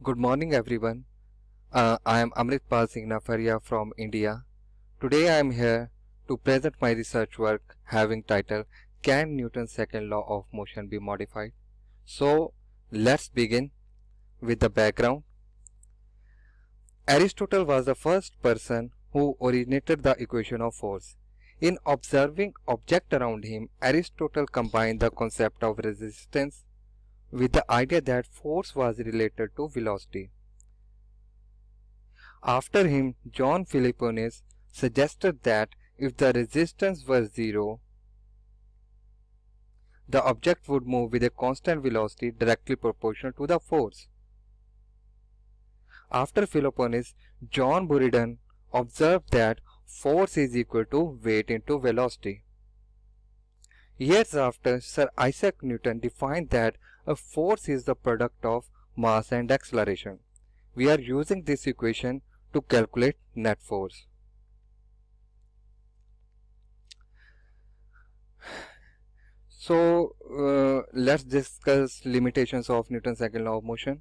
Good morning, everyone. I am Amritpal Singh Nafaria from India. Today I am here to present my research work having title Can Newton's second law of motion be modified? So let's begin with the background. Aristotle was the first person who originated the equation of force. In observing objects around him, Aristotle combined the concept of resistance with the idea that force was related to velocity. After him, John Philoponus suggested that if the resistance were zero, the object would move with a constant velocity directly proportional to the force. After Philoponus, John Buridan observed that force is equal to weight into velocity. Years after, Sir Isaac Newton defined that a force is the product of mass and acceleration. We are using this equation to calculate net force. So let's discuss limitations of Newton's second law of motion.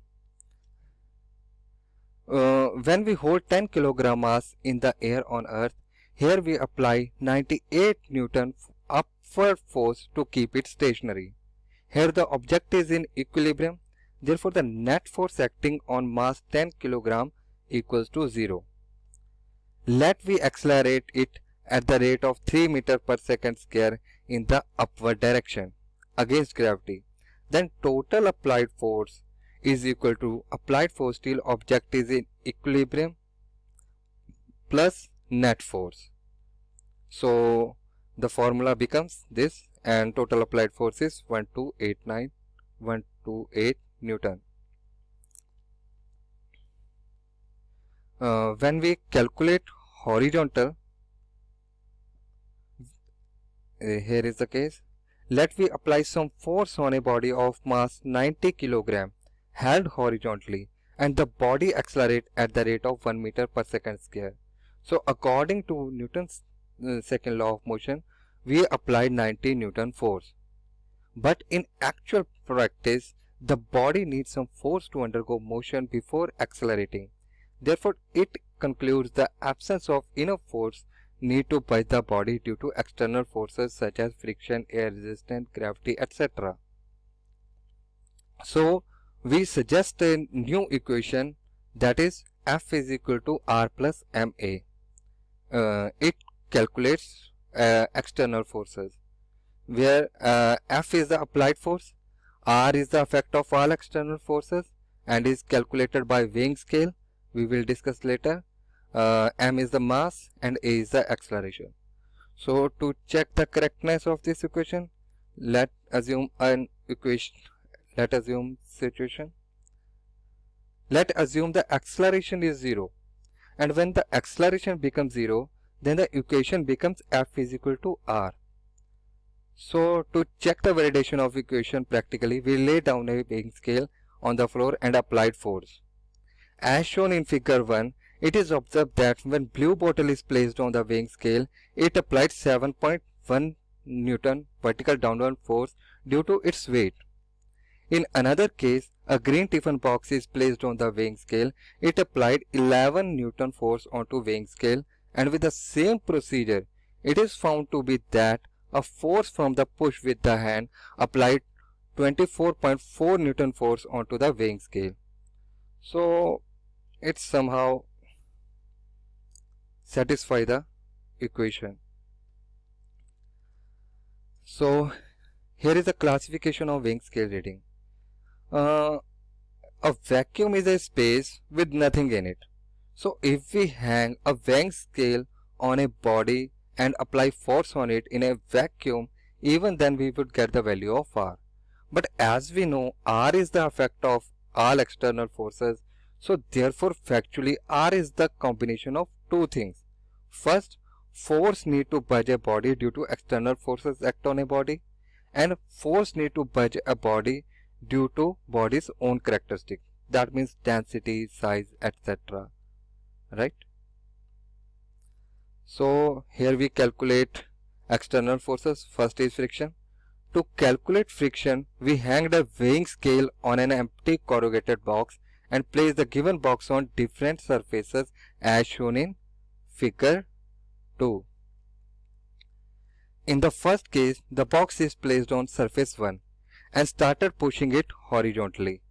When we hold 10 kg mass in the air on earth, here we apply 98 Newton upward force to keep it stationary. Here the object is in equilibrium, therefore the net force acting on mass 10 kg equals to 0. Let we accelerate it at the rate of 3 meter per second square in the upward direction against gravity. Then total applied force is equal to applied force till object is in equilibrium plus net force. So the formula becomes this, and total applied force is 128 Newton. When we calculate horizontal, here is the case. Let we apply some force on a body of mass 90 kg held horizontally, and the body accelerate at the rate of 1 meter per second square. So according to Newton's second law of motion, we applied 90 Newton force. But in actual practice, the body needs some force to undergo motion before accelerating. Therefore, it concludes the absence of enough force need to budge the body due to external forces such as friction, air resistance, gravity, etc. So, we suggest a new equation, that is F is equal to R plus ma. It calculates external forces, where F is the applied force, R is the effect of all external forces and is calculated by weighing scale. We will discuss later. M is the mass and A is the acceleration. So to check the correctness of this equation, let assume situation. Let assume the acceleration is 0, and when the acceleration becomes 0, then the equation becomes F is equal to R. So to check the validation of equation practically, we lay down a weighing scale on the floor and applied force. As shown in figure 1, it is observed that when blue bottle is placed on the weighing scale, it applied 7.1 Newton vertical downward force due to its weight. In another case, a green tiffin box is placed on the weighing scale. It applied 11 Newton force onto weighing scale, and with the same procedure, it is found to be that a force from the push with the hand applied 24.4 Newton force onto the weighing scale. So it somehow satisfy the equation. So here is the classification of weighing scale reading. A vacuum is a space with nothing in it. So if we hang a weighing scale on a body and apply force on it in a vacuum, even then we would get the value of R. But as we know, R is the effect of all external forces. So therefore factually R is the combination of two things. First, force need to budge a body due to external forces act on a body, and force need to budge a body due to body's own characteristic. That means density, size, etc. Right? So here we calculate external forces. First is friction. To calculate friction, we hanged a weighing scale on an empty corrugated box and place the given box on different surfaces as shown in figure 2. In the first case, the box is placed on surface 1 and started pushing it horizontally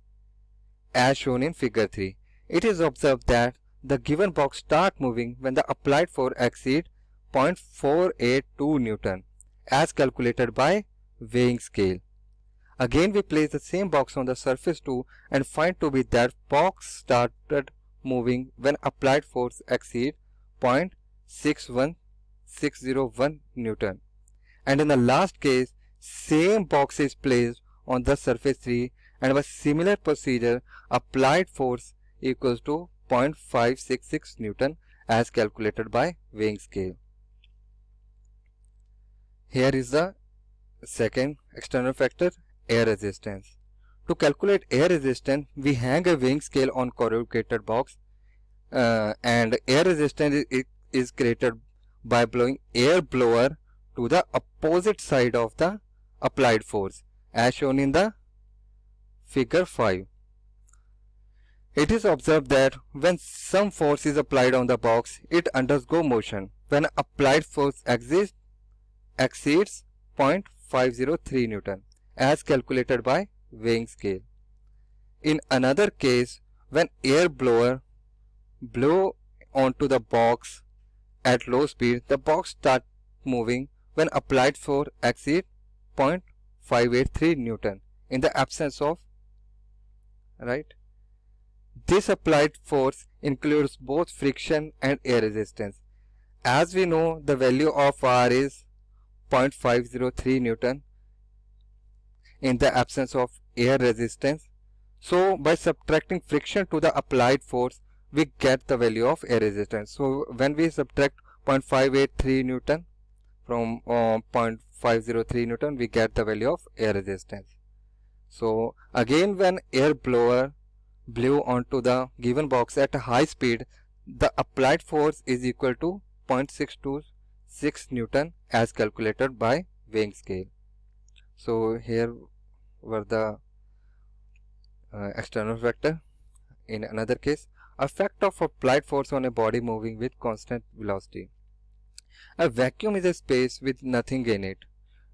as shown in figure 3. It is observed that the given box start moving when the applied force exceeds 0.482 Newton as calculated by weighing scale. Again we place the same box on the surface 2 and find to be that box started moving when applied force exceeds 0.61601 Newton. And in the last case, same box is placed on the surface 3 and by similar procedure applied force equals to 0.566 Newton as calculated by weighing scale. Here is the second external factor, air resistance. To calculate air resistance, we hang a weighing scale on corrugated box and air resistance is created by blowing air blower to the opposite side of the applied force as shown in the figure 5. It is observed that when some force is applied on the box, it undergoes motion when applied force exceeds 0.503 Newton as calculated by weighing scale. In another case, when air blower blow onto the box at low speed, the box starts moving when applied force exceeds 0.583 Newton in the absence of, right? This applied force includes both friction and air resistance. As we know, the value of R is 0.503 Newton in the absence of air resistance. So by subtracting friction to the applied force, we get the value of air resistance. So when we subtract 0.583 Newton from 0.503 Newton, we get the value of air resistance. So again, when air blower blew onto the given box at a high speed, the applied force is equal to 0.626 Newton as calculated by weighing scale. So here were the external factor. In another case, effect of applied force on a body moving with constant velocity. A vacuum is a space with nothing in it,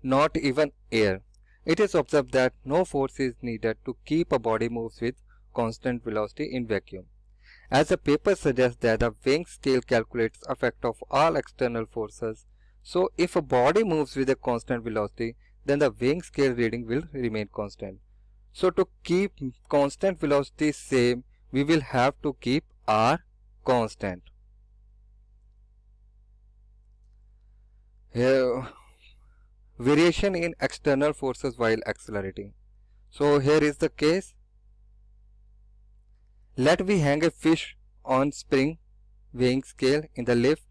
not even air. It is observed that no force is needed to keep a body moves with constant velocity in vacuum. As the paper suggests that the weighing scale calculates effect of all external forces, so if a body moves with a constant velocity, then the weighing scale reading will remain constant. So to keep constant velocity same, we will have to keep R constant. Here, variation in external forces while accelerating. So here is the case. Let we hang a fish on spring weighing scale in the lift.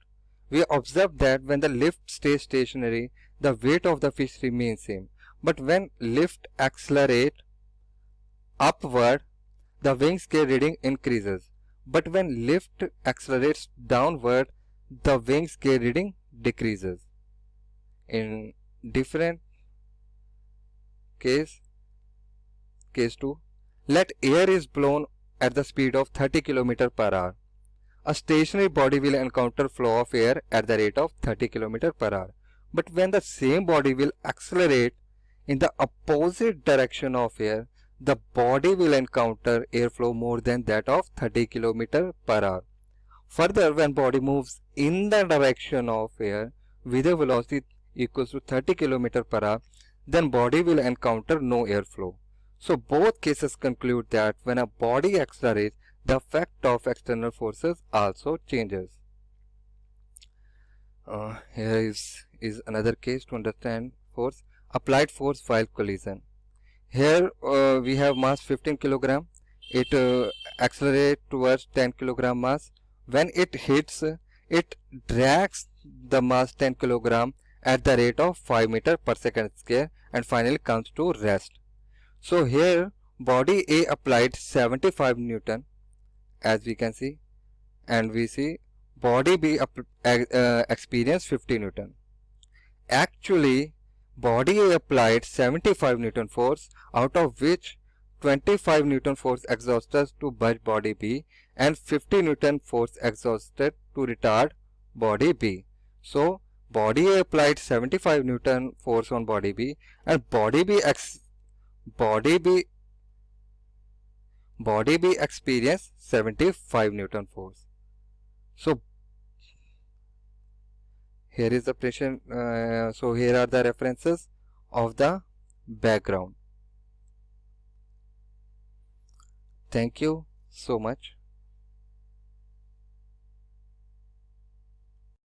We observe that when the lift stays stationary, the weight of the fish remains same. But when lift accelerate upward, the weighing scale reading increases. But when lift accelerates downward, the weighing scale reading decreases. In different case 2, let air is blown at the speed of 30 km per hour. A stationary body will encounter flow of air at the rate of 30 km per hour. But when the same body will accelerate in the opposite direction of air, the body will encounter airflow more than that of 30 km per hour. Further, when body moves in the direction of air with a velocity equals to 30 km per hour, then body will encounter no airflow. So both cases conclude that when a body accelerates, the effect of external forces also changes. Here is another case to understand force. Applied force while collision. Here we have mass 15 kg. It accelerates towards 10 kg mass. When it hits, it drags the mass 10 kg at the rate of 5 meter per second square and finally comes to rest. So here body A applied 75 Newton as we can see, and we see body B experienced 50 Newton. Actually body A applied 75 Newton force, out of which 25 Newton force exhausted to budge body B and 50 Newton force exhausted to retard body B. So body A applied 75 Newton force on body B and body B experienced 75 Newton force. So here is the pressure. So here are the references of the background. Thank you so much.